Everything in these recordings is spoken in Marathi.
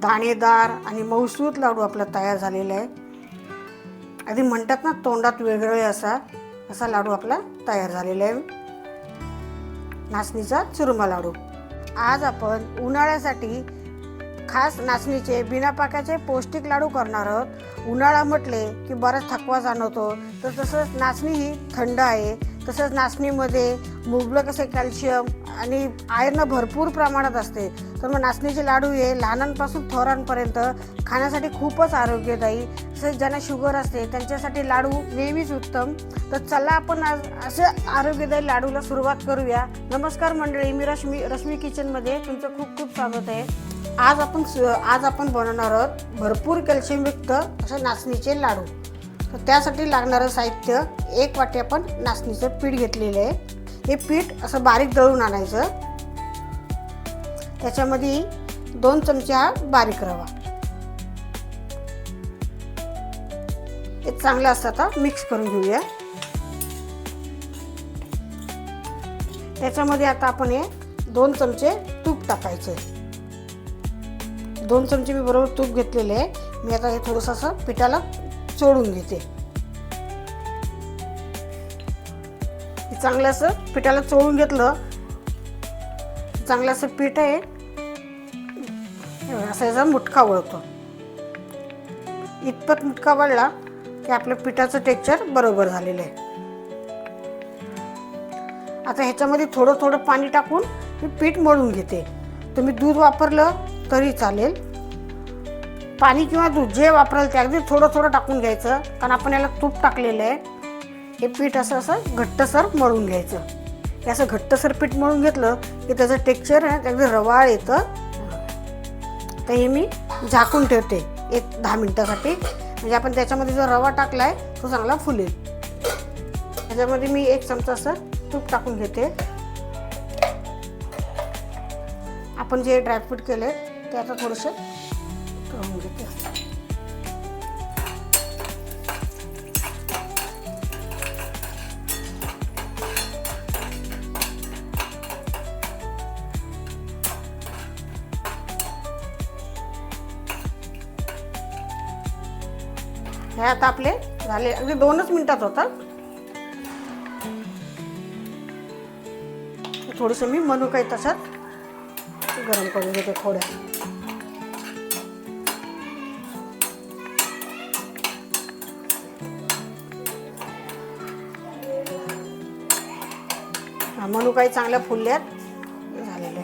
दाणेदार आणि मऊसूत लाडू आपला तयार झालेला आहे. आधी म्हणतात ना तोंडात वेगळे असा लाडू आपला तयार झालेला आहे. नाचणीचा चुरमा लाडू. आज आपण उन्हाळ्यासाठी खास नाचणीचे बिना पाकाचे पौष्टिक लाडू करणार आहोत. उन्हाळा म्हटले की बराच थकवा जाणवतो, तर तसंच नाचणी ही थंड आहे. तसंच नाचणीमध्ये मुबलक असे कॅल्शियम आणि आयर्न भरपूर प्रमाणात असते. तर मग नाचणीचे लाडू हे लहानांपासून थोरांपर्यंत खाण्यासाठी खूपच आरोग्यदायी. तसेच ज्यांना शुगर असते त्यांच्यासाठी लाडू नेहमीच उत्तम. तर चला आपण आज असे आरोग्यदायी लाडूला सुरुवात करूया. नमस्कार मंडळी, मी रश्मी किचनमध्ये तुमचं खूप खूप स्वागत आहे. आज आपण बनवणार आहोत भरपूर कॅल्शियमयुक्त असे नाचणीचे लाडू. तर त्यासाठी लागणारं साहित्य 1 वाटी आपण नाचणीचं पीठ घेतलेलं आहे. हे पीठ असं बारीक दळून आणायचं. त्याच्यामध्ये 2 चमचे हा बारीक रवा. हे चांगलं असं आता मिक्स करून घेऊया. त्याच्यामध्ये आता आपण हे 2 चमचे तूप टाकायचे. 2 चमचे मी बरोबर तूप घेतलेले आहे. मी आता हे थोडंसं असं पिठाला चोळून घेते. चांगलं असं पिठाला चोळून घेतलं. चांगलं असं पीठ आहे असं याचा मुटका वळतो. इतपत मुटका वळला की आपलं पिठाचं टेक्स्चर बरोबर झालेलं आहे. आता ह्याच्यामध्ये थोडं थोडं पाणी टाकून मी पीठ मळून घेते. तुम्ही दूध वापरलं तरी चालेल. पाणी किंवा दूध जे वापराल ते अगदी थोडं थोडं टाकून घ्यायचं, कारण आपण याला तूप टाकलेलं आहे. हे पीठ असं घट्टसर मळून घ्यायचं. हे असं घट्टसर पीठ मळून घेतलं की त्याचं टेक्स्चर आहे अगदी रवाळ येतं. तर हे मी झाकून ठेवते 10 मिनिटासाठी. म्हणजे आपण त्याच्यामध्ये जो रवा टाकला आहे तो चांगला फुलेल. त्याच्यामध्ये मी 1 चमचा असं तूप टाकून घेते. आपण जे ड्रायफ्रूट केले ते आता थोडंसं तळून घेते. हे आता आपले झाले, अगदी 2च मिनिटात होतात. थोडंसं मी मनुका तसंच गरम करून घेते थोड्या. मनुकाही चांगल्या फुलल्यात झालेल्या.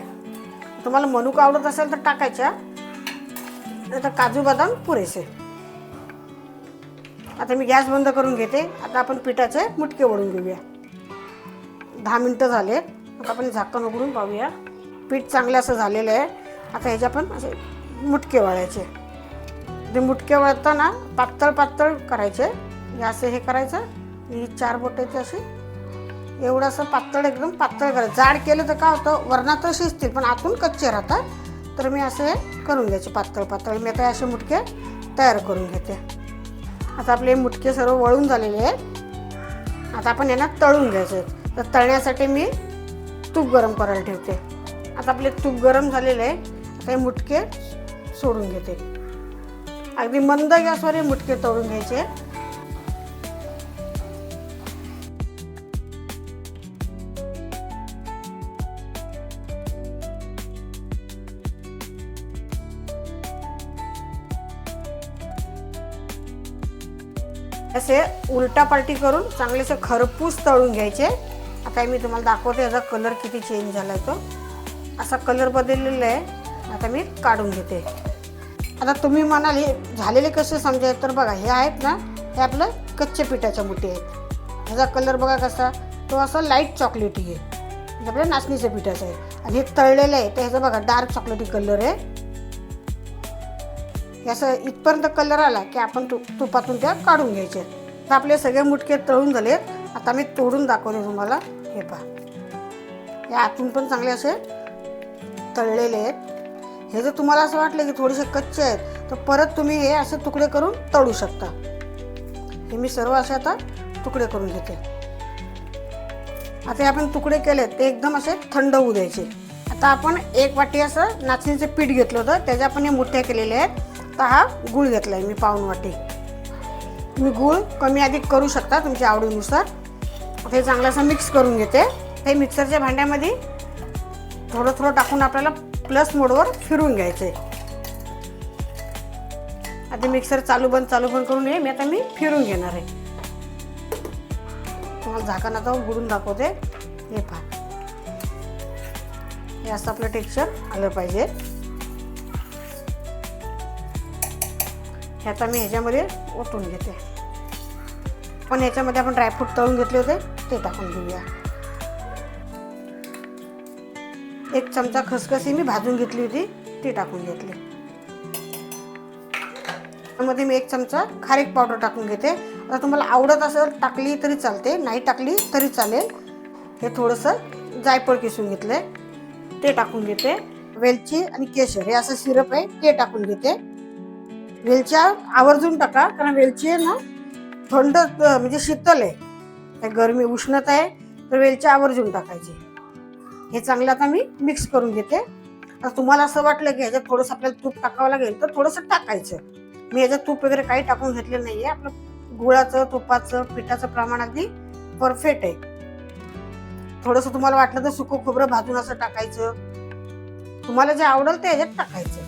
तुम्हाला मनुका आवडत असेल तर टाकायच्या, नाही तर काजू बदाम पुरेसे. आता मी गॅस बंद करून घेते. आता आपण पिठाचे मुटके वळून घेऊया. 10 मिनिटं झाले. आता आपण झाकण उघडून पाहूया. पीठ चांगलं असं झालेलं आहे. आता ह्याचे आपण असे मुटके वळायचे. ते मुटके वळताना पातळ पातळ करायचे. हे असं हे करायचं. ही 4 बोटाचे असे एवढं असं पातळ, एकदम पातळ करायचं. जाड केलं तर काय होतं, वरणात शिजतील पण आतून कच्चे राहतात. तर मी असं हे करून घ्यायचे पातळ पातळ. मी आता असे मुटके तयार करून घेते. आता आपले मुटके सर्व वळून झालेले आहेत. आता आपण यांना तळून घ्यायचे. तर तळण्यासाठी मी तूप गरम करायला ठेवते. आता आपले तूप गरम झालेले आहे. आता हे मुटके सोडून घेते. अगदी मंद गॅसवर हे मुटके तळून घ्यायचे. असे उलटा पालटी करून चांगलेसे खरपूस तळून घ्यायचे. आता मी तुम्हाला दाखवते याचा कलर किती चेंज झाला आहे. तो असा कलर बदललेला आहे. आता मी काढून घेते. आता तुम्ही म्हणाल हे झालेले कसे समजायचे, तर बघा हे आहेत ना, हे आपलं कच्चे पिठाच्या मुठी आहेत. ह्याचा कलर बघा कसा, तो असा लाईट चॉकलेटी आहे. म्हणजे आपल्या नाचणीच्या पिठाचा आहे. आणि हे तळलेलं आहे तर ह्याचा बघा डार्क चॉकलेटी कलर आहे. असं इथपर्यंत कलर आला की आपण तुपातून त्या काढून घ्यायचे. तर आपले सगळे मुटके तळून झालेत. आता मी तोडून दाखवते तुम्हाला. हे पहा, हे आतून पण चांगले असे तळलेले आहेत. हे जर तुम्हाला असं वाटलं की थोडेसे कच्चे आहेत तर परत तुम्ही हे असे तुकडे करून तळू शकता. हे मी सर्व असे आता तुकडे करून घेते. आता आपण तुकडे केलेत ते एकदम असे थंड होऊ द्यायचे. तर आपण 1 वाटी असं नाचणीचं पीठ घेतलं होतं, त्याच्या आपण हे मुठ्या केलेल्या आहेत. तर हा गूळ घेतला आहे मी पाऊण वाटी. तुम्ही गूळ कमी अधिक करू शकता तुमच्या आवडीनुसार. हे चांगलं असं मिक्स करून घेते. हे मिक्सरच्या भांड्यामध्ये थोडं थोडं टाकून आपल्याला प्लस मोडवर फिरून घ्यायचं आहे. आता मिक्सर चालू बंद करून मी आता फिरून घेणार आहे. तुम्हाला झाकण आता उघडून दाखवते. हे पहा, हे असं आपलं टेक्स्चर आलं पाहिजे. हे आता मी ह्याच्यामध्ये ओतून घेते. पण ह्याच्यामध्ये आपण ड्रायफ्रूट तळून घेतले होते ते टाकून घेऊया. 1 चमचा खसखस मी भाजून घेतली होती ती टाकून घेतली. त्यामध्ये मी 1 चमचा खारीक पावडर टाकून घेते. आता तुम्हाला आवडत असेल टाकली तरी चालते, नाही टाकली तरी चालेल. हे थोडंसं जायफळ किसून घेतलंय ते टाकून घेते. वेलची आणि केशर हे असं सिरप आहे ते टाकून घेते. वेलच्या आवर्जून टाका, कारण वेलची आहे ना थंड म्हणजे शीतल आहे, गरमी उष्णता आहे, तर वेलच्या आवर्जून टाकायची. हे चांगलं आता मी मिक्स करून घेते. आता तुम्हाला असं वाटलं की ह्याच्यात थोडंसं आपल्याला तूप टाकावं लागेल तर थोडंसं टाकायचं. मी ह्याच्यात तूप वगैरे काही टाकून घेतलेलं नाही आहे. आपलं गुळाचं तुपाचं पिठाचं प्रमाण अगदी परफेक्ट आहे. थोडंसं तुम्हाला वाटलं तर सुकं खोबरं भाजून असं टाकायचं. तुम्हाला जे आवडेल ते ह्याच्यात टाकायचं.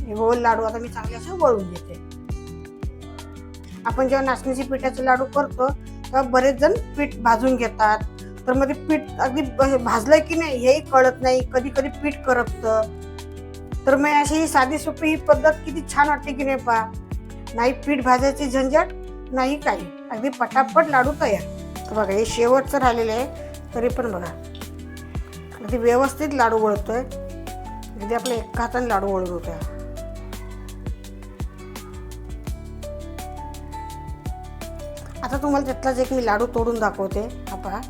हे गोल लाडू आता मी चांगले असे वळून घेते. आपण जेव्हा नाचणीची पिठाचे लाडू करतो तेव्हा बरेच जण पीठ भाजून घेतात, तर मग ते पीठ अगदी भाजलंय की नाही हेही कळत नाही. कधी कधी पीठ करपतं. तर मग अशी ही साधी सोपी ही पद्धत किती छान वाटते की नाही पहा. नाही पीठ भाजायची झंझट नाही काही, अगदी पटापट लाडू तयार. तर बघा हे शेवटचं राहिलेलं आहे तरी पण बघा अगदी व्यवस्थित लाडू वळतोय. अगदी आपल्या एका हाताने लाडू वळून होतोय. आता तुम्हाला त्यातलाच एक मी लाडू तोडून दाखवते. हा पहा,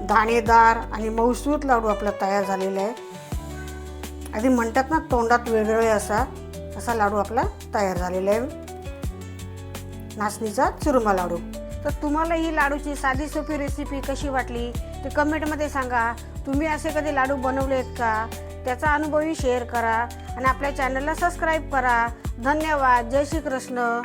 दाणेदार आणि मऊसूत लाडू आपला तयार झालेला आहे. आधी म्हणतात ना तोंडात वेगळे असा लाडू आपला तयार झालेला आहे, नाचणीचा चुरमा लाडू. तर तुम्हाला ही लाडूची साधी सोपी रेसिपी कशी वाटली ते कमेंटमध्ये सांगा. तुम्ही असे कधी लाडू बनवले आहेत का त्याचा अनुभवही शेअर करा आणि आपल्या चॅनलला सबस्क्राईब करा. धन्यवाद. जय श्री कृष्ण.